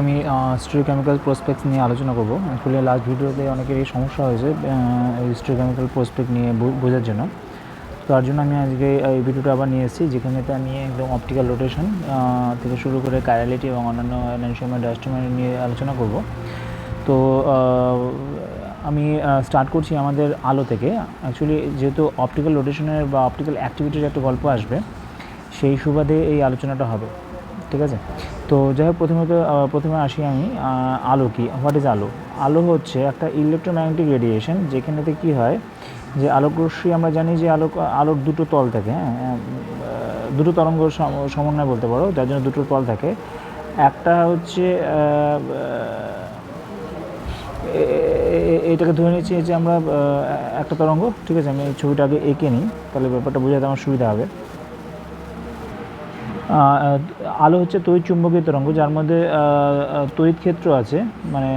আমি স্টিরিওকেমিক্যাল প্রসপেক্টস নিয়ে আলোচনা করব। অ্যাকচুয়ালি লাস্ট ভিডিওতে অনেকেরই সমস্যা হয়েছে এই স্টিরিওকেমিক্যাল প্রসপেক্ট নিয়ে বোঝার জন্য। তো তার জন্য আমি আজকে এই ভিডিওটা আবার নিয়ে এসেছি, যেখানেতে আমি একদম অপটিক্যাল রোটেশন থেকে শুরু করে কাইরালিটি এবং অন্যান্য এনানশিওমার ডায়াস্ট্রোমার নিয়ে আলোচনা করব। তো আমি স্টার্ট করছি আমাদের আলো থেকে। অ্যাকচুয়ালি যেহেতু অপটিক্যাল রোটেশনের বা অপটিক্যাল অ্যাক্টিভিটির একটা গল্প আসবে, সেই সুবাদে এই আলোচনাটা হবে, ঠিক আছে। তো যাই হোক, প্রথমে আসি আমি আলো কি, হোয়াট ইজ আলো। আলো হচ্ছে একটা ইলেকট্রোম্যাগনেটিক রেডিয়েশন, যেখানেতে কি হয় যে আলোকরশ্মি, আমরা জানি যে আলোর দুটো তল থাকে, দুটো তরঙ্গ সমন্বয় বলতে পারো, যার জন্য দুটো তল থাকে। একটা হচ্ছে এটাকে ধরে নিচ্ছি যে আমরা একটা তরঙ্গ, ঠিক আছে। আমি এই ছবিটা আগে এঁকে নিই, তাহলে ব্যাপারটা বোঝাতে আমার সুবিধা হবে। আলো হচ্ছে তড়িৎ চুম্বকীয় তরঙ্গ, যার মধ্যে তড়িৎ ক্ষেত্র আছে, মানে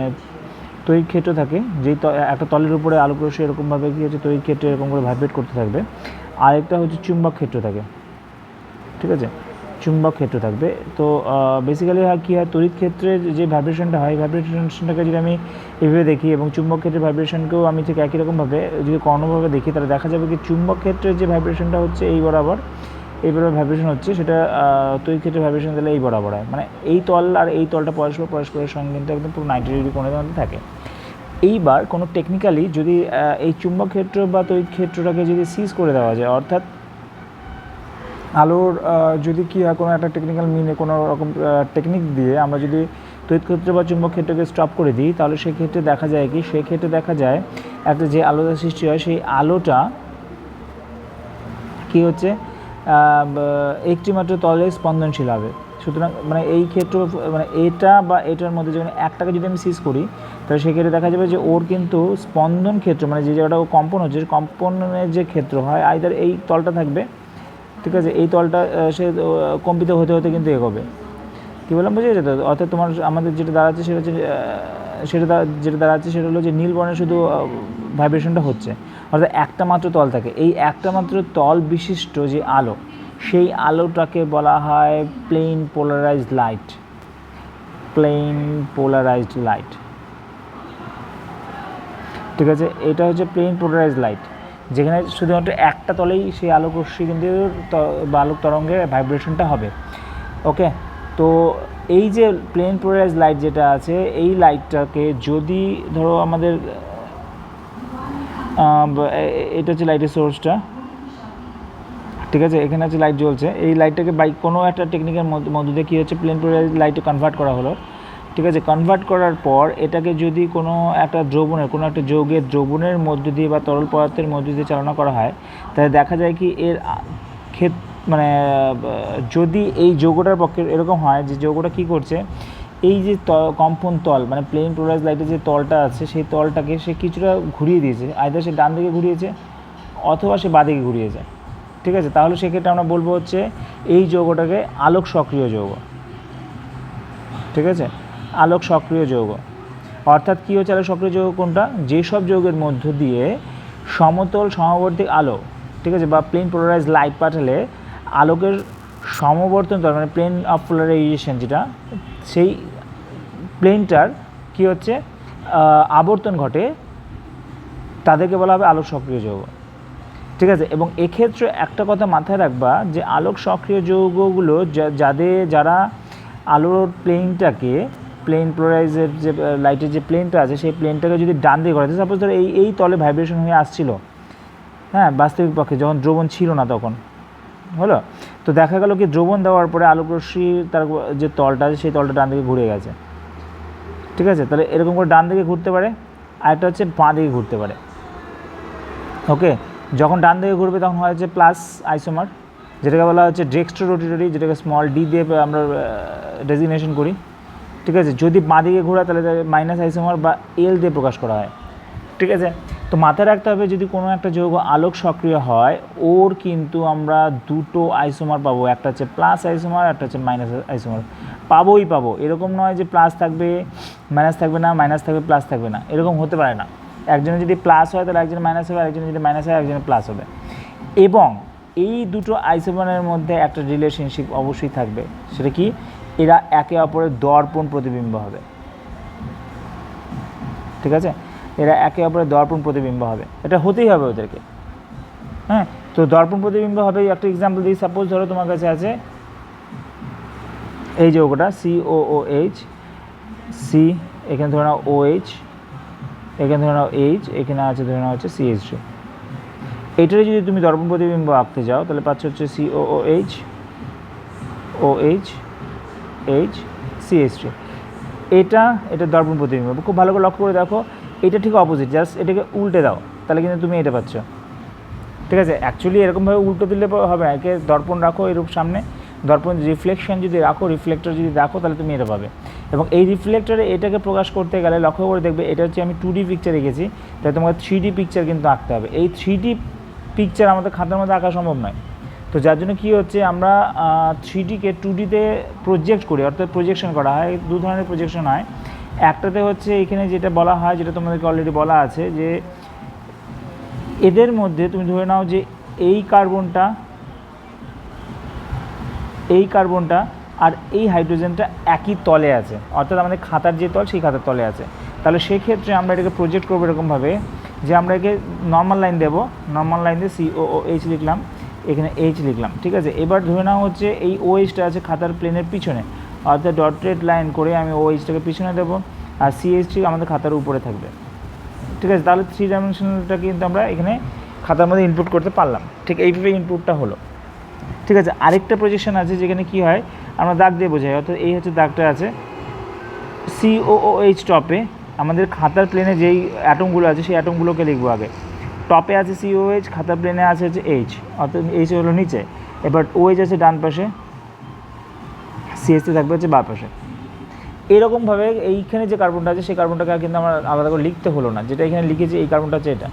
তড়িৎ ক্ষেত্র থাকে। যেই একটা তলের উপরে আলোকরশ্মি এরকমভাবে কী হচ্ছে, তড়িৎ ক্ষেত্রে এরকম করে ভাইব্রেট করতে থাকবে। আরেকটা হচ্ছে চুম্বক ক্ষেত্র থাকে, ঠিক আছে, চুম্বক ক্ষেত্র থাকবে। তো বেসিক্যালি কী হয়, তড়িৎ ক্ষেত্রে যে ভাইব্রেশনটা হয়, ভাইব্রেশনটাকে যদি আমি এভাবে দেখি এবং চুম্বক ক্ষেত্রের ভাইব্রেশনকেও আমি ঠিক একই রকমভাবে যদি কর্ণভাবে দেখি, তাহলে দেখা যাবে কি চুম্বক ক্ষেত্রের যে ভাইব্রেশনটা হচ্ছে এই বরাবর ভাইব্রেশন হচ্ছে, সেটা তড়িৎ ক্ষেত্রে ভাইব্রেশন দিলে এই বরাবর হয়। মানে এই তল আর এই তলটা পরস্পরের সঙ্গে কিন্তু একদম পুরো 90 ডিগ্রি কোণের মধ্যে থাকে। এইবার কোনো টেকনিক্যালি যদি এই চুম্বক ক্ষেত্র বা তড়িৎ ক্ষেত্রটাকে যদি সিজ করে দেওয়া যায়, অর্থাৎ আলোর যদি কি হয়, কোনো একটা টেকনিক্যাল মিনে কোনো রকম টেকনিক দিয়ে আমরা যদি তড়িৎ ক্ষেত্র বা চুম্বক ক্ষেত্রকে স্টপ করে দিই, তাহলে সেক্ষেত্রে দেখা যায় কি, সেক্ষেত্রে দেখা যায় একটা যে আলোটা সৃষ্টি হয়, সেই আলোটা কী হচ্ছে, একটি মাত্র তলে স্পন্দনশীল হবে। সুতরাং মানে এই ক্ষেত্র, মানে এটা বা এটার মধ্যে যখন একটাকে যদি আমি সিজ করি, তাহলে সেক্ষেত্রে দেখা যাবে যে ওর কিন্তু স্পন্দন ক্ষেত্র, মানে যে জায়গাটা ও কম্পন হচ্ছে, কম্পনের যে ক্ষেত্র হয়, আইদার এই তলটা থাকবে, ঠিক আছে, এই তলটা সে কম্পিত হতে হতে কিন্তু এগোবে। কী বললাম, বুঝে যেত? অর্থাৎ তোমার আমাদের যেটা দাঁড়াচ্ছে সেটা হচ্ছে যেটা দাঁড়াচ্ছে সেটা হলো যে নীল বর্ণের শুধু ভাইব্রেশনটা হচ্ছে, অর্থাৎ একটা মাত্র তল থাকে। এই একটা মাত্র তল বিশিষ্ট যে আলো, সেই আলোটাকে বলা হয় plane polarised light. Plane polarised light, ঠিক আছে। এটা হচ্ছে প্লেন পোলারাইজড লাইট, যেখানে শুধুমাত্র একটা তলেই সেই আলোকরশ্মি কিন্তু বা আলোক তরঙ্গের ভাইব্রেশনটা হবে। ওকে, তো এই যে প্লেন পোলারাইজড লাইট যেটা আছে, এই লাইটটাকে যদি ধরো আমাদের এটা হচ্ছে লাইটের সোর্সটা, ঠিক আছে, এখানে হচ্ছে লাইট জ্বলছে। এই লাইটটাকে বাই কোনো একটা টেকনিকের মধ্য দিয়ে কী হচ্ছে, প্লেন পোলারাইজড লাইটে কনভার্ট করা হলো, ঠিক আছে। কনভার্ট করার পর এটাকে যদি কোনো একটা দ্রবণের, কোনো একটা যৌগের দ্রবণের মধ্য দিয়ে বা তরল পদার্থের মধ্য দিয়ে চালনা করা হয়, তাহলে দেখা যায় কি এর মানে যদি এই যৌগটার পক্ষে এরকম হয় যে যৌগটা কী করছে, এই যে কম্পন তল, মানে প্লেন পোলারাইজড লাইটের যে তলটা আছে, সেই তলটাকে সে কিছুটা ঘুরিয়ে দিয়েছে, আইদার সে ডান দিকে ঘুরিয়েছে অথবা সে বাঁ দিকে ঘুরিয়েছে, ঠিক আছে। তাহলে সেক্ষেত্রে আমরা বলবো হচ্ছে এই যৌগটাকে আলোক সক্রিয় যৌগ, ঠিক আছে, আলোক সক্রিয় যৌগ। অর্থাৎ কী হচ্ছে আলোক সক্রিয় যৌগ কোনটা, যেসব যৌগের মধ্য দিয়ে সমতল সমবর্তী আলো, ঠিক আছে, বা প্লেন পোলারাইজড লাইট পাঠালে আলোকের সমবর্তন তল, মানে প্লেন অফ পোলারাইজেশন যেটা, সেই প্লেনটার কী হচ্ছে আবর্তন ঘটে, তাদেরকে বলা হবে আলোক সক্রিয় যৌগ, ঠিক আছে। এবং এক্ষেত্রে একটা কথা মাথায় রাখবা যে আলোক সক্রিয় যৌগগুলো যারা আলোর প্লেনটাকে, প্লেন পোলারাইজের যে লাইটের যে প্লেনটা আছে, সেই প্লেনটাকে যদি ডান দিকে করা যায়, সাপোজ ধরো এই তলে ভাইব্রেশন হয়ে আসছিল, হ্যাঁ, বাস্তবিক পক্ষে যখন দ্রবণ ছিল না তখন হলো, তো দেখা গেল কি দ্রবণ দেওয়ার পরে আলোকরশ্মি তার যে তলটা আছে, সেই তলটা ডান দিকে ঘুরে গেছে, ঠিক আছে। তাহলে এরকম করে ডান দিকে ঘুরতে পারে, আরেকটা হচ্ছে বাঁ দিকে ঘুরতে পারে। ওকে, যখন ডান দিকে ঘুরবে তখন হয় হচ্ছে প্লাস আইসোমার, যেটাকে বলা হচ্ছে ডেক্সট্রো রোটেটরি, যেটাকে স্মল ডি দিয়ে আমরা ডেজিগনেশন করি, ঠিক আছে। যদি বাঁ দিকে ঘোরা তাহলে মাইনাস আইসোমার বা এল দিয়ে প্রকাশ করা হয়, ঠিক আছে। তো মাথায় রাখতে হবে, যদি কোনো একটা যৌগ আলোক সক্রিয় হয়, ওর কিন্তু আমরা দুটো আইসোমার পাবো, একটা হচ্ছে প্লাস আইসোমার, একটা হচ্ছে মাইনাস আইসোমার, পাবো। এরকম নয় যে প্লাস থাকবে মাইনাস থাকবে না, মাইনাস থাকবে প্লাস থাকবে না, এরকম হতে পারে না। একজনের যদি প্লাস হয় তাহলে একজনের মাইনাস হবে, আরেকজনের যদি মাইনাস হয় একজনের প্লাস হবে। এবং এই দুটো আইসোমারের মধ্যে একটা রিলেশনশিপ অবশ্যই থাকবে, সেটা কি, এরা একে অপরের দর্পণ প্রতিবিম্ব হবে, ঠিক আছে, এরা একে অপরের দর্পণ প্রতিবিম্ব হবে, এটা হতেই হবে ওদেরকে। হ্যাঁ, তো দর্পণ প্রতিবিম্ব হবে। একটা এক্সাম্পল দিই, সাপোজ ধরো তোমার কাছে আছে এই যৌগটা COOH, সি, এখানে ধরে নাও OH, এখানে ধরে নাও H, এখানে আছে ধরে নাও হচ্ছে CH2। এটারে যদি তুমি দর্পণ প্রতিবিম্ব আঁকতে যাও তাহলে পাচ্ছ হচ্ছে COOH, OH, H, CH2। এটা দর্পণ প্রতিবিম্ব। খুব ভালো করে লক্ষ্য করে দেখো, এটা ঠিক অপোজিট, জাস্ট এটাকে উল্টে দাও তাহলে কিন্তু তুমি এটা পাচ্ছ, ঠিক আছে। অ্যাকচুয়ালি এরকমভাবে উল্টো দিলে হবে না, একে দর্পণ রাখো এরূপ সামনে, দর্পণ রিফ্লেকশন যদি রাখো, রিফ্লেক্টর যদি দেখো তাহলে তুমি এটা পাবে। এবং এই রিফ্লেক্টরে এটাকে প্রকাশ করতে গেলে লক্ষ্য করে দেখবে এটা হচ্ছে আমি 2D পিকচার রেখেছি, তাই তোমাকে 3D পিকচার কিন্তু আঁকতে হবে। এই 3D পিকচার আমাদের খাতার মধ্যে আঁকা সম্ভব নয়, তো যার জন্য কী হচ্ছে আমরা 3Dকে 2Dতে প্রজেক্ট করি, অর্থাৎ প্রজেকশন করা হয়। দু ধরনের প্রজেকশন হয়, একটাতে হচ্ছে এখানে যেটা বলা হয়, যেটা তোমাদেরকে অলরেডি বলা আছে, যে এদের মধ্যে তুমি ধরে নাও যে এই কার্বনটা আর এই হাইড্রোজেনটা একই তলে আছে, অর্থাৎ আমাদের খাতার যে তল সেই খাতার তলে আছে। তাহলে সেক্ষেত্রে আমরা এটাকে প্রজেক্ট করবো এরকমভাবে যে আমরা একে নর্মাল লাইন দেবো, নর্মাল লাইন দিয়ে COOH লিখলাম, এখানে H লিখলাম, ঠিক আছে। এবার ধরে নাও হচ্ছে এই OHটা আছে খাতার প্লেনের পিছনে, অর্থাৎ ডটেড লাইন করে আমি OHটাকে পিছনে দেবো, আর CH3 আমাদের খাতার উপরে থাকবে, ঠিক আছে। তাহলে 3 ডাইমেনশনালটা কিন্তু আমরা এখানে খাতার মধ্যে ইনপুট করতে পারলাম, ঠিক এইভাবে ইনপুটটা হলো, ঠিক আছে। আরেকটা প্রজেকশন আছে যেখানে কি হয় আমরা দাগ দিয়ে বোঝাই, অর্থাৎ এই হচ্ছে দাগটা আছে COOH টপে, আমাদের খাতার প্লেনে যেই অ্যাটমগুলো আছে সেই অ্যাটমগুলোকে লিখবো আগে। টপে আছে COH, খাতার প্লেনে আছে হচ্ছে H, অর্থাৎ H হলো নিচে, এবার OH আছে ডান পাশে, CH3 থাকবে হচ্ছে বাঁ পাশে। এরকমভাবে এইখানে যে কার্বনটা আছে সেই কার্বনটাকে কিন্তু আমার আলাদা করে লিখতে হলো না, যেটা এখানে লিখেছি এই কার্বনটা হচ্ছে এটা।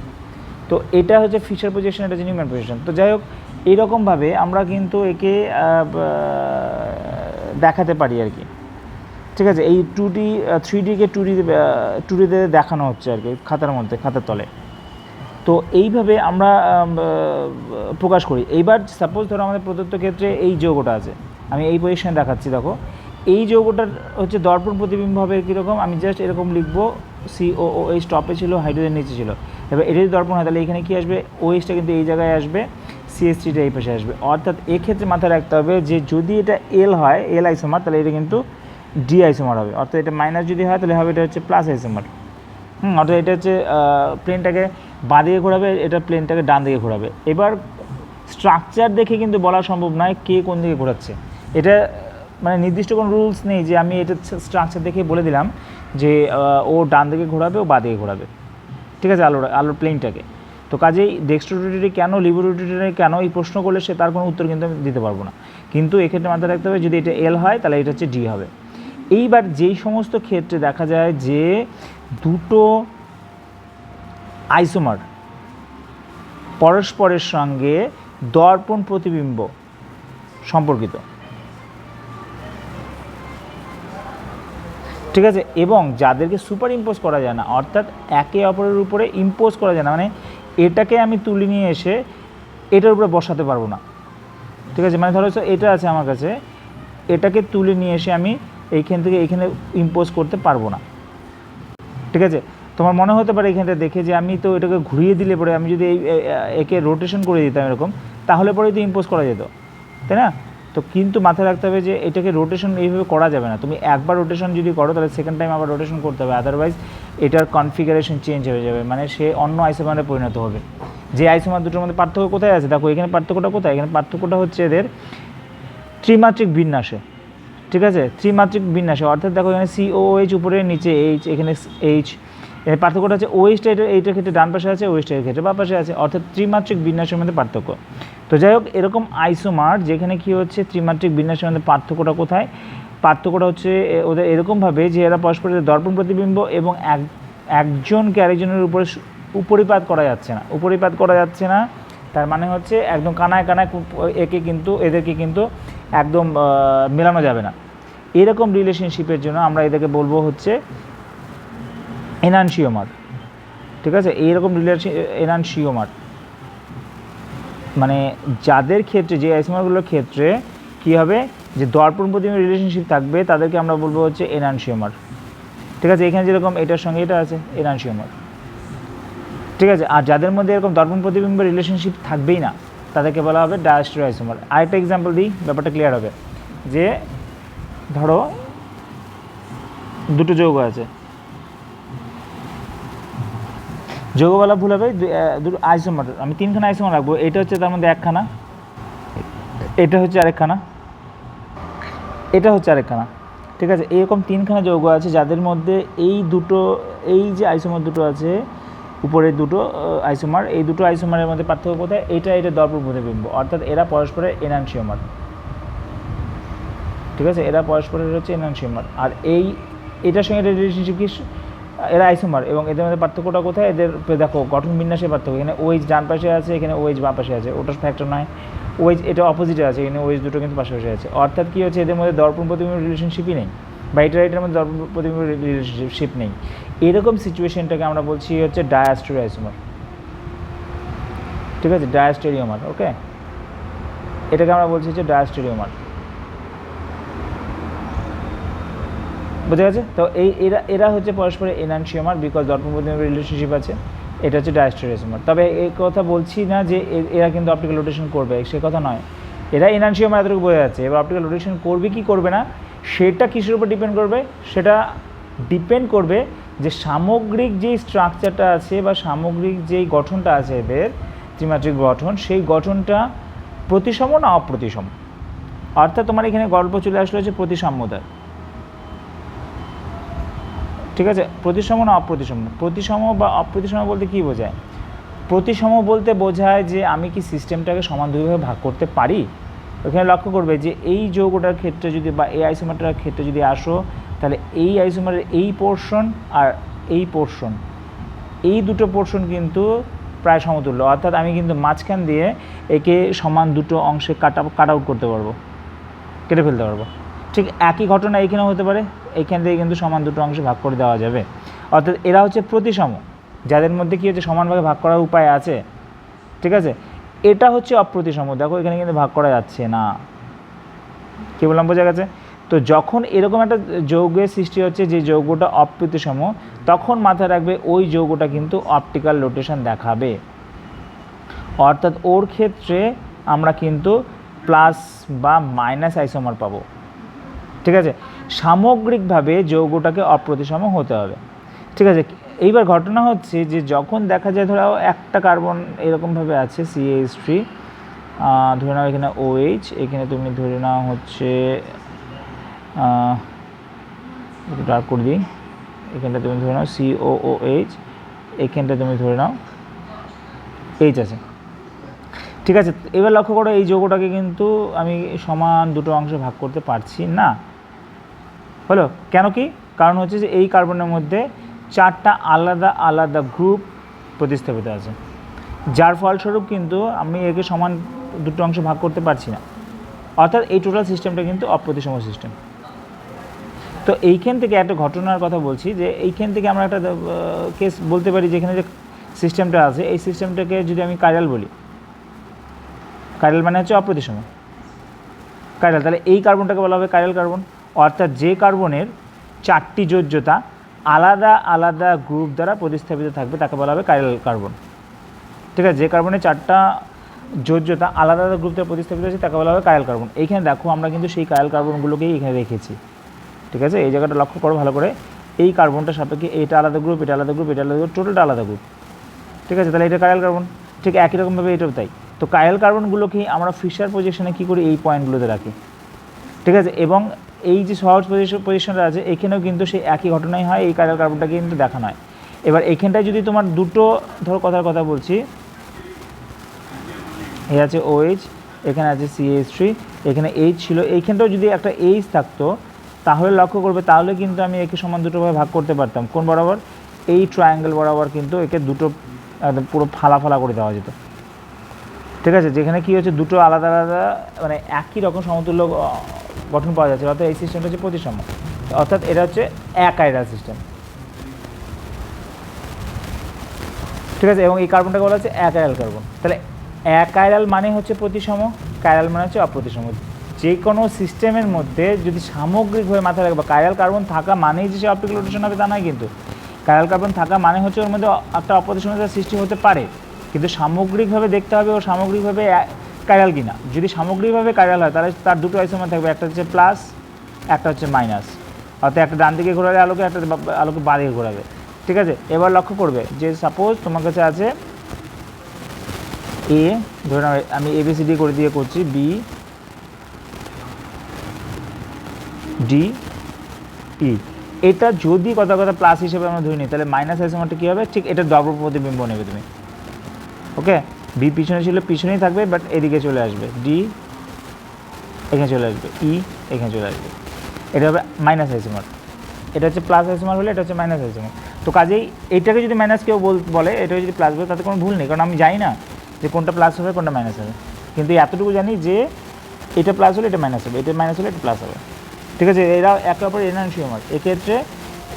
তো এটা হচ্ছে ফিশার পজিশন, এটা হচ্ছে নিউম্যান পজিশন। তো যাই হোক, এইরকমভাবে আমরা কিন্তু একে দেখাতে পারি আর কি, ঠিক আছে। এই 3Dকে 2Dতে দেখানো হচ্ছে আর কি খাতার মধ্যে, খাতার তলে। তো এইভাবে আমরা প্রকাশ করি। এইবার সাপোজ ধরো আমাদের প্রদত্ত ক্ষেত্রে এই যৌগটা আছে, আমি এই পজিশনে দেখাচ্ছি, দেখো এই যৌগটার হচ্ছে দর্পণ প্রতিবিম্ব হবে কীরকম, আমি জাস্ট এরকম লিখবো COOH টপে ছিল, হাইড্রোজেন নিচে ছিল। এবার এটা যদি দর্পণ হয় তাহলে এখানে কী আসবে, OHটা কিন্তু এই জায়গায় আসবে, CH3টা এই পাশে আসবে। অর্থাৎ এক্ষেত্রে মাথায় রাখতে হবে যে যদি এটা L হয়, L আইসোমার, তাহলে এটা কিন্তু D আইসোমার হবে। অর্থাৎ এটা মাইনাস যদি হয় তাহলে হবে এটা হচ্ছে প্লাস আইসোমার। অর্থাৎ এটা হচ্ছে প্লেনটাকে বাঁ দিকে ঘোরাবে, এটা প্লেনটাকে ডান দিকে ঘোরাবে। এবার স্ট্রাকচার দেখে কিন্তু বলা সম্ভব নয় কে কোন দিকে ঘোরাচ্ছে, এটা মানে নির্দিষ্ট কোনো রুলস নেই যে আমি এটা স্ট্রাকচার দেখে বলে দিলাম যে ও ডান দিকে ঘোরাবে, ও বাঁ দিকে ঘোরাবে, ঠিক আছে, আলোর প্লেনটাকে। তো কাজেই ডেক্সট্রোরোটেটরি কেন, লিবোরোটেটরি কেন, এই প্রশ্ন করলে সে তার কোনো উত্তর কিন্তু আমি দিতে পারবো না। কিন্তু এক্ষেত্রে মাথায় রাখতে হবে যদি এটা L হয় তাহলে এটা হচ্ছে D হবে। এইবার যেই সমস্ত ক্ষেত্রে দেখা যায় যে দুটো আইসোমার পরস্পরের সঙ্গে দর্পণ প্রতিবিম্ব সম্পর্কিত, ঠিক আছে, এবং যাদেরকে সুপার ইম্পোজ করা যায় না, অর্থাৎ একে অপরের উপরে ইম্পোজ করা যায় না, মানে এটাকে আমি তুলে নিয়ে এসে এটার উপরে বসাতে পারবো না, ঠিক আছে। মানে ধরো এটা আছে আমার কাছে, এটাকে তুলে নিয়ে এসে আমি এইখান থেকে এইখানে ইম্পোজ করতে পারবো না, ঠিক আছে। তোমার মনে হতে পারে এখানটা দেখে যে আমি তো এটাকে ঘুরিয়ে দিলে পরে, আমি যদি একে রোটেশন করে দিতাম এরকম, তাহলে পরেই তো ইম্পোজ করা যেত, তাই না। তো কিন্তু মাথায় রাখতে হবে যে এটাকে রোটেশন এইভাবে করা যাবে না। তুমি একবার রোটেশন যদি করো তাহলে সেকেন্ড টাইম আবার রোটেশন করতে হবে, আদারওয়াইজ এটার কনফিগারেশন চেঞ্জ হয়ে যাবে, মানে সে অন্য আইসোমারে পরিণত হবে। যে আইসোমার দুটোর মধ্যে পার্থক্য কোথায় আছে দেখো, এখানে পার্থক্যটা কোথায়, এখানে পার্থক্যটা হচ্ছে এদের ত্রিমাত্রিক বিন্যাসে, ঠিক আছে, ত্রিমাত্রিক বিন্যাসে। অর্থাৎ দেখো এখানে COOH উপরে, নিচে H, এখানে H, এর পার্থক্যটা হচ্ছে OHটা এইটার ক্ষেত্রে ডান পাশে আছে, OHটার ক্ষেত্রে বাঁ পাশে আছে, অর্থাৎ ত্রিমাত্রিক বিন্যাসের মধ্যে পার্থক্য। তো যাই হোক, এরকম আইসোমার যেখানে কী হচ্ছে ত্রিমাত্রিক বিন্যাসের মধ্যে পার্থক্যটা কোথায়, পার্থক্যটা হচ্ছে ওদের এরকমভাবে যে এরা পরস্পরের দর্পণ প্রতিবিম্ব এবং একজনকে আরেকজনের উপরে উপরিপাত করা যাচ্ছে না, উপরিপাত করা যাচ্ছে না, তার মানে হচ্ছে একদম কানায় কানায় এদেরকে কিন্তু একদম মেলানো যাবে না। এরকম রিলেশনশিপের জন্য আমরা এদেরকে বলবো হচ্ছে এনানসিওমার, ঠিক আছে। এইরকম এনানসিওমার মানে যাদের ক্ষেত্রে, যে আইসোমারগুলোর ক্ষেত্রে কী হবে যে দর্পণ প্রতিবিম্ব রিলেশনশিপ থাকবে তাদেরকে আমরা বলবো হচ্ছে এনানসিওমার। ঠিক আছে, এখানে যেরকম এটার সঙ্গে এটা আছে এনানসিওমার। ঠিক আছে, আর যাদের মধ্যে এরকম দর্পণ প্রতিবিম্ব রিলেশনশিপ থাকবেই না তাদেরকে বলা হবে ডায়াস্টেরিওসোমার। আরেকটা এক্সাম্পল দিই, ব্যাপারটা ক্লিয়ার হবে। যে ধরো দুটো যৌগ আছে, যৌগ বলা ভুল হবে, দুটো আইসোমার, আমি তিনখানা আইসোমার রাখবো। এটা হচ্ছে তার মধ্যে একখানা, এটা হচ্ছে আরেকখানা, এটা হচ্ছে আরেকখানা। ঠিক আছে, এরকম তিনখানা যৌগ আছে যাদের মধ্যে এই দুটো, এই যে আইসোমার দুটো আছে উপরের দুটো আইসোমার, এই দুটো আইসোমারের মধ্যে পার্থক্য কোথায়? এটা দর্পণ প্রতিবিম্ব, অর্থাৎ এরা পরস্পরের এনানসিওমার। ঠিক আছে, এরা পরস্পরের হচ্ছে এনানসিওমার। আর এটার সঙ্গে এটা রিলেশনশিপ কি? এরা আইসোমার, এবং এদের মধ্যে পার্থক্যটা কোথায়? এদের দেখো গঠন বিন্যাসের পার্থক্য। এখানে ওএইচ ডান পাশে আছে, এখানে ওএইচ বাম পাশে আছে, ওটা ফ্যাক্টর নয়। ওএইচ এটা অপোজিটে আছে, এখানে ওএইচ দুটো কিন্তু পাশাপাশি আছে। অর্থাৎ কী হচ্ছে? এদের মধ্যে দর্পণ প্রতিবিম্ব রিলেশনশিপই নেই, বা এটার মধ্যে দর্পণ প্রতিবিম্ব রিলেশনশিপ নেই। এরকম সিচুয়েশনটাকে আমরা বলছি হচ্ছে ডায়াস্টেরিওসোমার। ঠিক আছে, ডায়াস্টেরিওমার। ওকে, এটাকে আমরা বলছি হচ্ছে ডায়াস্টেরিওমার। বুঝে গেছে? তো এরা হচ্ছে পরস্পরের এনানসিওমার, বিকজ দর্পণ প্রতিবিম্ব রিলেশনশিপ আছে। এটা হচ্ছে ডায়াস্টেরিওসোমার। তবে এই কথা বলছি না যে এরা কিন্তু অপটিক্যাল রোটেশন করবে, সে কথা নয়। এরা এনানসিওমার এতটুকু বোঝা যাচ্ছে। এবার অপটিক্যাল রোটেশন করবে কি করবে না সেটা কিসের উপর ডিপেন্ড করবে? সেটা ডিপেন্ড করবে যে সামগ্রিক যেই স্ট্রাকচারটা আছে বা সামগ্রিক যেই গঠনটা আছে এদের ত্রিমাত্রিক গঠন, সেই গঠনটা প্রতিসম না অপ্রতিসম। অর্থাৎ তোমার এখানে গল্প চলে আসলে হচ্ছে প্রতিসাম্যতার। ঠিক আছে, প্রতিসম না অপ্রতিসম। প্রতিসম বা অপ্রতিসম বলতে কী বোঝায়? প্রতিসম বলতে বোঝায় যে আমি কি সিস্টেমটাকে সমান দুইভাবে ভাগ করতে পারি। ওখানে লক্ষ্য করবে যে এই যৌগটার ক্ষেত্রে যদি বা এই আইসোমারটার ক্ষেত্রে যদি আসো, তাহলে এই আইসোমারের এই পোর্শন আর এই পোর্শন, এই দুটো পোর্শন কিন্তু প্রায় সমতুল্য। অর্থাৎ আমি কিন্তু মাঝখান দিয়ে একে সমান দুটো অংশে কাট আউট করতে পারবো, কেটে ফেলতে পারবো। ঠিক একই ঘটনা এইখানেও হতে পারে, এইখান থেকে কিন্তু সমান দুটো অংশে ভাগ করে দেওয়া যাবে। অর্থাৎ এরা হচ্ছে প্রতিসম, যাদের মধ্যে কী হচ্ছে সমানভাবে ভাগ করার উপায় আছে। ঠিক আছে, এটা হচ্ছে অপ্রতিসম। দেখো এখানে কিন্তু ভাগ করা যাচ্ছে না। কী বললাম, বোঝা গেছে? তো যখন এরকম একটা যৌগের সৃষ্টি হচ্ছে যে যৌগটা অপ্রতিসম, তখন মাথায় রাখবে ওই যৌগটা কিন্তু অপটিক্যাল রোটেশন দেখাবে। অর্থাৎ ওর ক্ষেত্রে আমরা কিন্তু প্লাস বা মাইনাস আইসোমার পাবো। ঠিক আছে, সামগ্রিকভাবে যৌগটাকে অপ্রতিসম হতে হবে। ঠিক আছে, এইবার ঘটনা হচ্ছে যে যখন দেখা যায় ধরো একটা কার্বন এরকমভাবে আছে CH3, ধরে নাও এখানে OH, এখানে তুমি ধরে নাও হচ্ছে একটু ডার্ক করে দিই, এখানটা তুমি ধরে নাও COOH, এখানটা তুমি ধরে নাও H আছে। ঠিক আছে, এবার লক্ষ্য করো এই যৌগটাকে কিন্তু আমি সমান দুটো অংশে ভাগ করতে পারছি না। হলো কেন? কি কারণ হচ্ছে যে এই কার্বনের মধ্যে চারটা আলাদা আলাদা গ্রুপ প্রতিস্থাপিত আছে, যার ফলস্বরূপ কিন্তু আমি একে সমান দুটো অংশে ভাগ করতে পারছি না। অর্থাৎ এই টোটাল সিস্টেমটা কিন্তু অপ্রতিসম সিস্টেম। তো এইখান থেকে একটা ঘটনার কথা বলছি, যে এইখান থেকে আমরা একটা কেস বলতে পারি, যেখানে যে সিস্টেমটা আছে এই সিস্টেমটাকে যদি আমি কাইরাল বলি, কাইরাল মানে হচ্ছে অপ্রতিসম কাইরাল, তাহলে এই কার্বনটাকে বলা হবে কাইরাল কার্বন। অর্থাৎ যে কার্বনের চারটি যোজ্যতা আলাদা আলাদা গ্রুপ দ্বারা প্রতিস্থাপিত থাকবে তাকে বলা হবে কাইরাল কার্বন। ঠিক আছে, যে কার্বনের চারটা যোজ্যতা আলাদা আলাদা গ্রুপ দ্বারা প্রতিস্থাপিত আছে তাকে বলা হবে কাইরাল কার্বন। এইখানে দেখো আমরা কিন্তু সেই কাইরাল কার্বনগুলোকেই এখানে রেখেছি। ঠিক আছে, এই জায়গাটা লক্ষ্য করো ভালো করে, এই কার্বনটা সাপেক্ষে এটা আলাদা গ্রুপ, এটা আলাদা গ্রুপ, এটা আলাদা গ্রুপ, টোটালটা আলাদা গ্রুপ। ঠিক আছে, তাহলে এটা কাইরাল কার্বন। ঠিক একই রকমভাবে এটাও তাই। তো কাইরাল কার্বনগুলোকেই আমরা ফিশার পজিশনে কী করি? এই পয়েন্টগুলোতে রাখি। ঠিক আছে, এবং এই যে সহজ পজিশনটা আছে এখানেও কিন্তু সেই একই ঘটনাই হয়, এই কাইরাল কার্বনটাকে কিন্তু দেখানো হয়। এবার এইখানটায় যদি তোমার দুটো ধরো কথার কথা বলছি, এই আছে OH, এখানে আছে CH3, এখানে H ছিল, এইখানটাও যদি একটা H থাকতো তাহলে লক্ষ্য করবে, তাহলে কিন্তু আমি একে সমান দুটোভাবে ভাগ করতে পারতাম। কোন বরাবর? এই ট্রায়াঙ্গেল বরাবর কিন্তু একে দুটো একদম পুরো ফালা ফালা করে দেওয়া যেত। ঠিক আছে, যেখানে কী হচ্ছে দুটো আলাদা আলাদা মানে একই রকম সমতুল্য গঠন পাওয়া যাচ্ছে। অর্থাৎ এই সিস্টেমটা হচ্ছে প্রতিসম, অর্থাৎ এটা হচ্ছে অ্যাকাইরাল সিস্টেম। ঠিক আছে, এবং এই কার্বনটাকে বলা হচ্ছে অ্যাকাইরাল কার্বন। তাহলে অ্যাকাইরাল মানে হচ্ছে প্রতিসম, কাইরাল মানে হচ্ছে অপ্রতিসম। যে কোনো সিস্টেমের মধ্যে যদি সামগ্রিকভাবে মাথায় রাখবে কাইরাল কার্বন থাকা মানেই যে সে অপটিক্যাল রোটেশন হবে তা নয়, কিন্তু কাইরাল কার্বন থাকা মানে হচ্ছে ওর মধ্যে একটা অপোজিশনের সৃষ্টি হতে পারে, কিন্তু সামগ্রিকভাবে দেখতে হবে ও সামগ্রিকভাবে কাইরাল কিনা। যদি সামগ্রিকভাবে কাইরাল হয় তাহলে তার দুটো আইসোমার থাকবে, একটা হচ্ছে প্লাস, একটা হচ্ছে মাইনাস, অর্থাৎ একটা ডান দিকে ঘোরাবে আলোকে, একটা আলোকে বাঁ দিকে ঘোরাবে। ঠিক আছে, এবার লক্ষ্য করবে যে সাপোজ তোমার কাছে আছে এ, ধরে নাও আমি ABCD করে দিয়ে করছি, বি ডি ই, এটা যদি কথা প্লাস হিসেবে আমরা ধরে নিই তাহলে মাইনাস আইসোমারটা কী হবে, ঠিক এটা ডবল প্রতিবিম্ব নেবে তুমি। ওকে, বি পিছনে ছিল পিছনেই থাকবে, বাট এদিকে চলে আসবে, ডি এখানে চলে আসবে, ই এখানে চলে আসবে, এটা হবে মাইনাস আইসোমার। এটা হচ্ছে প্লাস আইসোমার হলে এটা হচ্ছে মাইনাস আইসোমার। তো কাজেই এইটাকে যদি মাইনাস কেউ বলে, এটাকে যদি প্লাস বলে, তাতে কোনো ভুল নেই, কারণ আমি জানি না যে কোনটা প্লাস হবে কোনটা মাইনাস হবে, কিন্তু এতটুকু জানি যে এটা প্লাস হলে এটা মাইনাস হবে, এটা মাইনাস হলে এটা প্লাস হবে। ঠিক আছে, এরা একে অপর এনানসিওমার। এক্ষেত্রে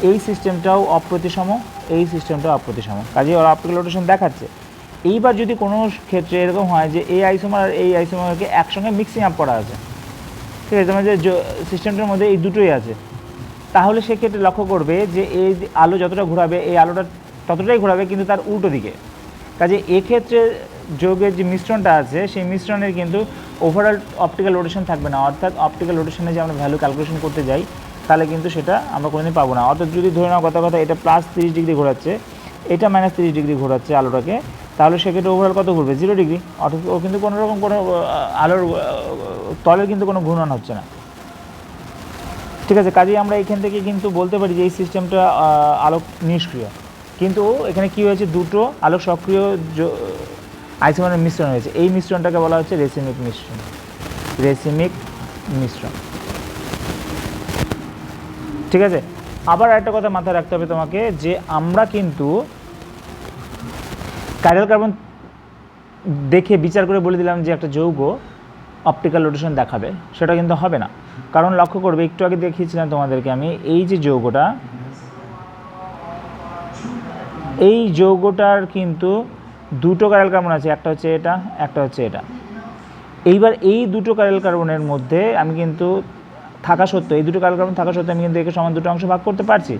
এই সিস্টেমটাও অপ্রতিসম, এই সিস্টেমটাও অপ্রতিসম, কাজেই ওরা অপটিক্যাল রোটেশন দেখাচ্ছে। এইবার যদি কোনো ক্ষেত্রে এরকম হয় যে এই আইসোমার আর এই আইসোমারকে একসঙ্গে মিক্সিং আপ করা আছে, ঠিক আছে, তোমার যে সিস্টেমটার মধ্যে এই দুটোই আছে, তাহলে সেক্ষেত্রে লক্ষ্য করবে যে এই আলো যতটা ঘোরাবে এই আলোটা ততটাই ঘোরাবে, কিন্তু তার উল্টো দিকে। কাজে এক্ষেত্রে যৌগের যে মিশ্রণটা আছে সেই মিশ্রণের কিন্তু ওভারঅল অপটিক্যাল রোটেশন থাকবে না, অর্থাৎ অপটিক্যাল রোটেশনে যে আমরা ভ্যালু ক্যালকুলেশন করতে যাই তাহলে কিন্তু সেটা আমরা কোনোদিন পাবো না। অর্থাৎ যদি ধরে নাও কথা এটা প্লাস 30 ডিগ্রি ঘোরাচ্ছে, এটা মাইনাস 30 ডিগ্রি ঘোরাচ্ছে আলোটাকে, তাহলে সেক্ষেত্রে ওভারঅল কত ঘুরবে, 0 ডিগ্রি, অর্থাৎ ও কিন্তু কোনো রকম কোনো আলোর তলের কিন্তু কোনো ঘূর্ণন হচ্ছে না। ঠিক আছে, কাজেই আমরা এখান থেকে কিন্তু বলতে পারি যে এই সিস্টেমটা আলোক নিষ্ক্রিয়, কিন্তু এখানে কী হয়েছে, দুটো আলোক সক্রিয় আইসোমারের মিশ্রণ হয়েছে। এই মিশ্রণটাকে বলা হচ্ছে রেসিমিক মিশ্রণ, রেসিমিক মিশ্রণ। ঠিক আছে, আবার একটা কথা মাথায় রাখতে হবে তোমাকে, যে আমরা কিন্তু কাইরাল কার্বন দেখে বিচার করে বলে দিলাম যে একটা যৌগ অপটিক্যাল রোটেশন দেখাবে, সেটা কিন্তু হবে না। কারণ লক্ষ্য করবে, একটু আগে দেখিয়েছিলাম তোমাদেরকে আমি, এই যে যৌগটা, এই যৌগটার কিন্তু দুটো কাইরাল কার্বন আছে, একটা হচ্ছে এটা, একটা হচ্ছে এটা। এইবার এই দুটো কাইরাল কার্বনের মধ্যে আমি কিন্তু থাকা সত্ত্বেও, এই দুটো কাইরাল কার্বন থাকা সত্ত্বেও আমি কিন্তু একে সমান দুটো অংশ ভাগ করতে পারছি,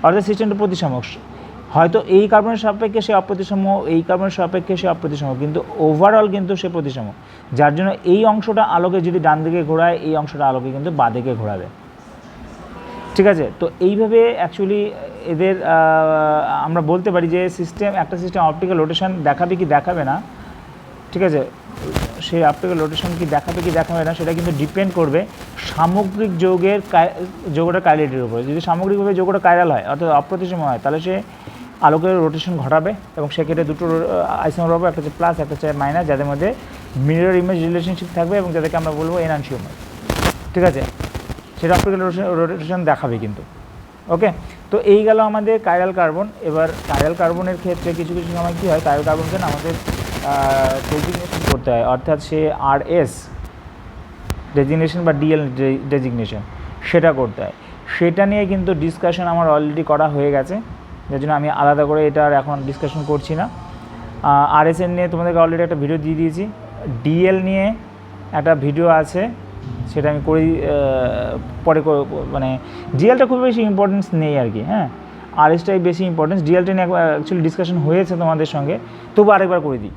অর্থাৎ সিস্টেমটা প্রতিসম। হয়তো এই কার্বনের সাপেক্ষে সে অপ্রতিসম, এই কার্বনের সাপেক্ষে সে অপ্রতিসম, কিন্তু ওভারঅল কিন্তু সে প্রতিসম, যার জন্য এই অংশটা আলোকে যদি ডান দিকে ঘোরায়, এই অংশটা আলোকে কিন্তু বাঁ দিকে ঘোরাবে। ঠিক আছে, তো এইভাবে অ্যাকচুয়ালি এদের আমরা বলতে পারি যে একটা সিস্টেম অপটিক্যাল রোটেশন দেখাবে কি দেখাবে না। ঠিক আছে, সেই অপটিক্যাল রোটেশন কি দেখাবে না সেটা কিন্তু ডিপেন্ড করবে সামগ্রিক যৌগটার কাইরালিটির উপরে। যদি সামগ্রিকভাবে যৌগটা কাইরাল হয়, অর্থাৎ অপ্রতিসম হয়, তাহলে সে আলোকের রোটেশন ঘটাবে, এবং সেক্ষেত্রে দুটো আইসোমার পাবো, একটা হচ্ছে প্লাস, একটা হচ্ছে মাইনাস, যাদের মধ্যে মিরর ইমেজ রিলেশনশিপ থাকবে এবং যাদেরকে আমরা বলবো এনানসিওমার। ঠিক আছে, সেটা অপটিক্যাল রোটেশন দেখাবে কিন্তু। ওকে, তো এই গেল আমাদের কাইরাল কার্বন। এবার কাইরাল কার্বনের ক্ষেত্রে কিছু কিছু সময় কী হয়, কাইরাল কার্বনকে না আমাদের ডেজিগনেশন করতে হয়, অর্থাৎ সে RS ডেজিগনেশন বা DL ডেজিগনেশন সেটা করতে হয়। সেটা নিয়ে কিন্তু ডিসকাশন আমার অলরেডি করা হয়ে গেছে, যার জন্য আমি আলাদা করে এটা আর এখন ডিসকাশন করছি না। RS নিয়ে তোমাদেরকে অলরেডি একটা ভিডিও দিয়ে দিয়েছি, DL নিয়ে একটা ভিডিও আছে, সেটা আমি করি পরে, মানে ডিএলটা খুব বেশি ইম্পর্টেন্স নেই আর কি। হ্যাঁ, RSটাই বেশি ইম্পর্টেন্স, ডিএলটা নিয়ে অ্যাকচুয়ালি ডিসকাশন হয়েছে তোমাদের সঙ্গে, তবু আরেকবার করে দিই।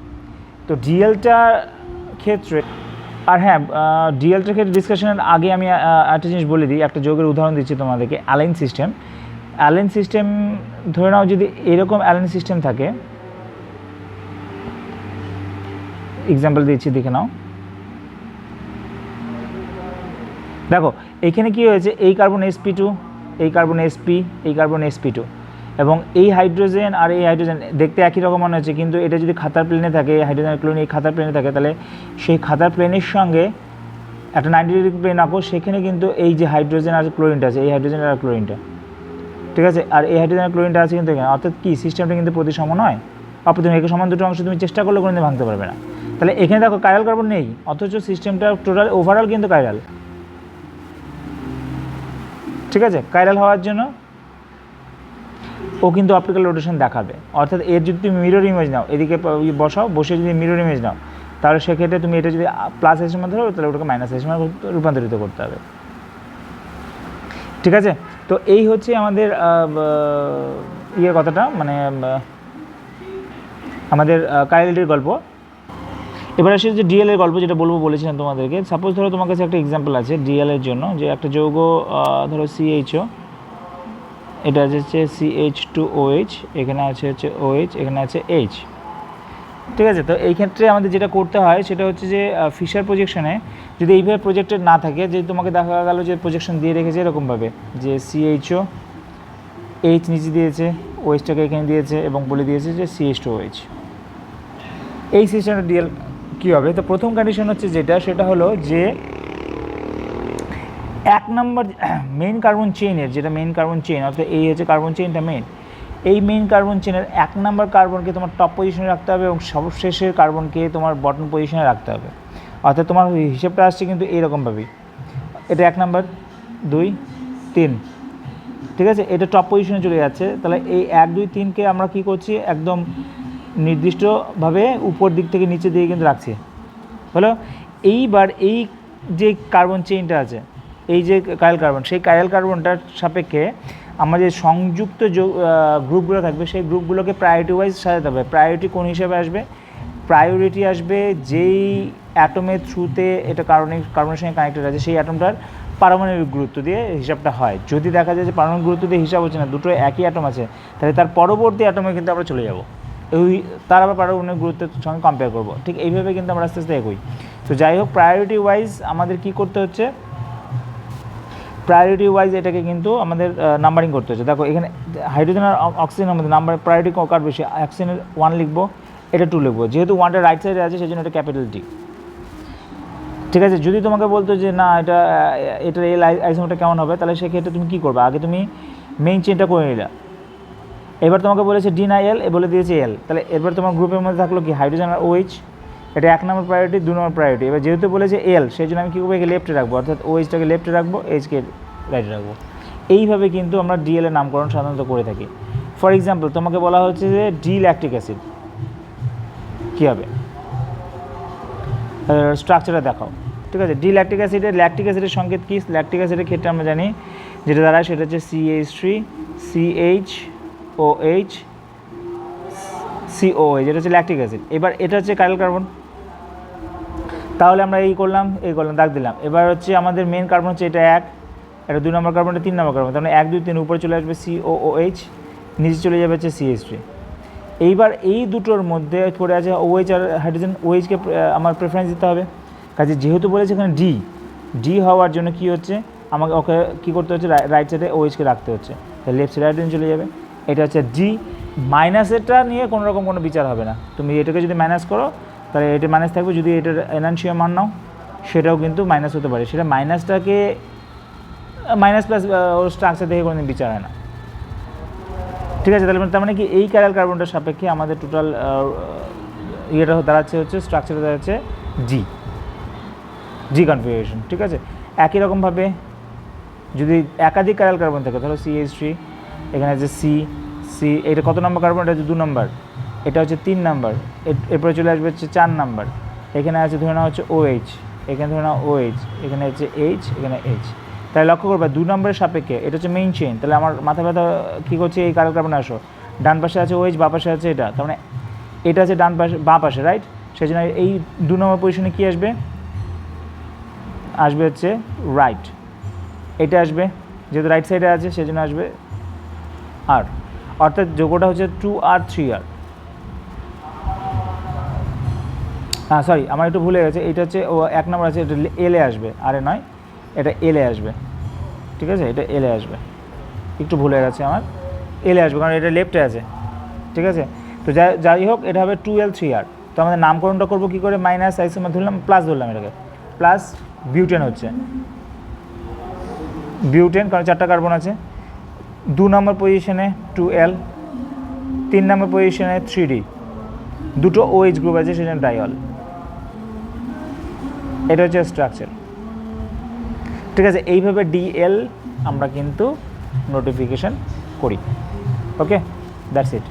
তো ডিএলটার ক্ষেত্রে, আর হ্যাঁ, ডিএলটার ক্ষেত্রে ডিসকাশনের আগে আমি একটা জিনিস বলে দিই, একটা যৌগের উদাহরণ দিচ্ছি তোমাদেরকে, অ্যালাইন সিস্টেম। অ্যালাইন সিস্টেম ধরে নাও যদি এরকম অ্যালাইন সিস্টেম থাকে, এক্সাম্পল দিচ্ছি, দেখে নাও। দেখো এখানে কী হয়েছে, এই কার্বন sp2, এই কার্বন sp, এই কার্বন sp2, এবং এই হাইড্রোজেন আর এই হাইড্রোজেন দেখতে একই রকম মনে হচ্ছে, কিন্তু এটা যদি খাতার প্লেনে থাকে, হাইড্রোজেন ক্লোরিন এই খাতার প্লেনে থাকে, তাহলে সেই খাতার প্লেনের সঙ্গে একটা 90 ডিগ্রি প্লেন আঁকো, সেখানে কিন্তু এই যে হাইড্রোজেন আর ক্লোরিনটা আছে, এই হাইড্রোজেন আর ক্লোরিনটা, ঠিক আছে, আর এই হাইড্রোজেন আর ক্লোরিনটা আছে কিন্তু এখানে, অর্থাৎ কি সিস্টেমটা কিন্তু প্রতিসম নয়, অপ্রতিসম। একে সমান দুটো অংশ তুমি চেষ্টা করলে কোনোদিন ভাঙতে পারবে না। তাহলে এখানে দেখো কাইরাল কার্বন নেই, অথচ সিস্টেমটা টোটাল ওভারঅল কিন্তু কাইরাল। ঠিক আছে, কাইরাল হওয়ার জন্য ও কিন্তু অপটিক্যাল রোটেশন দেখাবে, অর্থাৎ এর যদি তুমি মিরর ইমেজ নাও, এদিকে বসাও, বসে যদি মিরর ইমেজ নাও, তাহলে সেক্ষেত্রে তুমি এটা যদি প্লাস এসের মধ্যে হবে তাহলে ওটাকে মাইনাস এসের মধ্যে রূপান্তরিত করতে হবে। ঠিক আছে, তো এই হচ্ছে আমাদের কথাটা, মানে আমাদের কাইনেলিটির গল্প। এবার আসে যে ডিএল এর গল্প, যেটা বলেছিলাম তোমাদেরকে। সাপোজ ধরো তোমার কাছে একটা এক্সাম্পল আছে ডিএল এর জন্য, যে একটা যৌগ ধরো CHO, এটা হচ্ছে CH2OH, এখানে আছে হচ্ছে OH, এখানে আছে H। ঠিক আছে, তো এই ক্ষেত্রে আমাদের যেটা করতে হয় সেটা হচ্ছে যে ফিশার প্রজেকশনে যদি এইভাবে প্রজেক্টেড না থাকে, যে তোমাকে দেখা গেল যে প্রজেকশন দিয়ে রেখেছে এরকমভাবে যে CHO, H নিচে দিয়েছে, OHটাকে এখানে দিয়েছে এবং বলে দিয়েছে যে CH2OH। এই সিস্টেমটা ডিএল কী হবে? তো প্রথম কন্ডিশন হচ্ছে সেটা হলো যে 1 নম্বর মেইন কার্বন চেইনের, যেটা মেইন কার্বন চেইন, অর্থাৎ এই হচ্ছে কার্বন চেইনটা মেইন, এই মেইন কার্বন চেইনের 1 নম্বর কার্বনকে তোমার টপ পজিশনে রাখতে হবে এবং সর্বশেষের কার্বনকে তোমার বটম পজিশনে রাখতে হবে। অর্থাৎ তোমার হিসেবটা আসছে কিন্তু এইরকমভাবেই, এটা 1 নম্বর, 2, 3, ঠিক আছে, এটা টপ পজিশনে চলে যাচ্ছে। তাহলে এই 1, 2, 3কে আমরা কী করছি, একদম নির্দিষ্টভাবে উপর দিক থেকে নিচের দিকে কিন্তু রাখছি। হলো, এইবার এই যে কার্বন চেইনটা আছে, এই যে কাইল কার্বন, সেই কাইল কার্বনটার সাপেক্ষে আমাদের সংযুক্ত গ্রুপগুলো থাকবে, সেই গ্রুপগুলোকে প্রায়োরিটি ওয়াইজ সাজাতে হবে। প্রায়োরিটি কোন হিসেবে আসবে? প্রায়োরিটি আসবে যেই অ্যাটমের থ্রুতে এটা কার্বনের সঙ্গে কানেক্টেড আছে সেই অ্যাটমটার পারমাণবিক গুরুত্ব দিয়ে হিসাবটা হয়। যদি দেখা যায় যে পারমাণবিক গুরুত্ব দিয়ে হিসাব হচ্ছে না, দুটো একই অ্যাটম আছে, তাহলে তার পরবর্তী অ্যাটমে কিন্তু আমরা চলে যাব, তার আবার পারমাণবিক গুরুত্বের সঙ্গে কম্পেয়ার করবো। ঠিক এইভাবে কিন্তু আমরা আস্তে আস্তে এগোই। তো যাই হোক, প্রায়োরিটি ওয়াইজ আমাদের কী করতে হচ্ছে, প্রায়োরিটি ওয়াইজ এটাকে কিন্তু আমাদের নাম্বারিং করতে হচ্ছে। দেখো এখানে হাইড্রোজেন আর অক্সিজেনের মধ্যে নাম্বার প্রায়োরিটি কার বেশি? অক্সিজেনের 1 লিখবো, এটা 2 লিখবো। যেহেতু 1টা রাইট সাইডে আছে সেই জন্য এটা ক্যাপিটাল T। ঠিক আছে, যদি তোমাকে বলতো যে না এটার এই আইসোমারটা কেমন হবে, তাহলে সেক্ষেত্রে তুমি কী করবে? আগে তুমি মেইন চেনটা করে নিলা। এবার তোমাকে বলেছে D না L, বলে দিয়েছে L, তাহলে এবার তোমার গ্রুপের মধ্যে থাকলো কি হাইড্রোজেন আর OH, এটা 1 নম্বর প্রায়োরিটি, 2 নম্বর প্রায়োরিটি। এবার যেহেতু বলেছে L, সেই জন্য আমি কী করবো, একে লেফটে রাখবো, অর্থাৎ OHটাকে লেফটে রাখবো, Hকে রাইটে রাখবো। এইভাবে কিন্তু আমরা DL এর নামকরণ সাধারণত করে থাকি। ফর এক্সাম্পল, তোমাকে বলা হচ্ছে যে ডি ল্যাকটিক অ্যাসিড, কী হবে? স্ট্রাকচারটা দেখাও। ঠিক আছে, ডি ল্যাকটিক অ্যাসিডের সংকেত কী? ল্যাকটিক অ্যাসিডের ক্ষেত্রে আমরা জানি যেটা দাঁড়ায় সেটা হচ্ছে CH3 CHOH COH, যেটা হচ্ছে ল্যাকটিক অ্যাসিড। এবার এটা হচ্ছে কাইরাল কার্বন, তাহলে আমরা এই করলাম দাগ দিলাম। এবার হচ্ছে আমাদের মেন কার্বন হচ্ছে এটা 1, এটা 2 নম্বর কার্বন, এটা 3 নম্বর কার্বন, তাহলে 1, 2, 3 উপরে চলে আসবে COOH, নিচে চলে যাবে হচ্ছে CH3। এইবার এই দুটোর মধ্যে পড়ে আছে OH আর হাইড্রোজেন, OHকে আমার প্রেফারেন্স দিতে হবে। কাজে যেহেতু বলেছে এখানে ডি হওয়ার জন্য কী হচ্ছে, আমাকে ওকে কী করতে হচ্ছে, রাইট সাইডে OHকে রাখতে হচ্ছে, তাহলে লেফট সাইডে হাইড্রোজেন চলে যাবে। এটা হচ্ছে ডি। মাইনাসেরটা নিয়ে কোনো রকম কোনো বিচার হবে না, তুমি এটাকে যদি মাইনাস করো তাহলে এটা মাইনাস থাকবে, যদি এটার এনানসিয়াম মান নাও সেটাও কিন্তু মাইনাস হতে পারে, সেটা মাইনাসটাকে মাইনাস প্লাস ওর স্ট্রাকচার দেখে কোনো দিন বিচার হয় না। ঠিক আছে, তার মানে কি এই কাইরাল কার্বনটার সাপেক্ষে আমাদের টোটাল ইয়েটা দাঁড়াচ্ছে হচ্ছে, স্ট্রাকচারটা দাঁড়াচ্ছে জি কনফিগারেশন। ঠিক আছে, একই রকমভাবে যদি একাধিক কাইরাল কার্বন থাকে, ধরো CH3, এখানে আছে সি, এটা কত নম্বর কার্বন? এটা হচ্ছে 2 নম্বর, এটা হচ্ছে 3 নম্বর, এরপরে চলে আসবে হচ্ছে 4 নম্বর, এখানে আছে ধরে নেওয়া হচ্ছে OH, এখানে ধরে নেওয়া OH, এখানে হচ্ছে H, এখানে H। তাহলে লক্ষ্য করবে 2 নম্বরের সাপেক্ষে এটা হচ্ছে মেইন চেইন, তাহলে আমার মাথা ব্যথা কী করছে, এই কাইরাল কার্বন আসো, ডান পাশে আছে OH, বাঁ পাশে আছে এটা, তার মানে এটা আছে ডান পাশে বাঁ পাশে, রাইট? সেই জন্য এই 2 নম্বর পজিশনে কী আসবে হচ্ছে রাইট, এটা আসবে, যেহেতু রাইট সাইডে আছে সেই জন্য আসবে আর, অর্থাৎ যোগটা হচ্ছে 2R 3R। সরি, আমার একটু ভুলে গেছে, এটা হচ্ছে 1 নম্বর আছে, এটা এলে আসবে, আরে নয়, এটা এলে আসবে। ঠিক আছে, এটা এলে আসবে, একটু ভুলে গেছে আমার, এলে আসবে কারণ এটা লেফটে আছে। ঠিক আছে, তো যাই হোক, এটা হবে 2L 3R। তো আমাদের নামকরণটা করবো কী করে? মাইনাস আইসোমার ধরলাম, প্লাস ধরলাম, এটাকে প্লাস বিউটেন হচ্ছে বিউটেন, কারণ 4টা কার্বন আছে। 2 নম্বর পজিশনে 2L, 3 নম্বর পজিশনে 3D, দুটো OH গ্রুপ আছে সেজন্য ডাইঅল। এটা হচ্ছে স্ট্রাকচার। ঠিক আছে, এইভাবে DL আমরা কিন্তু নোটিফিকেশন করি। ওকে, দ্যাটস ইট।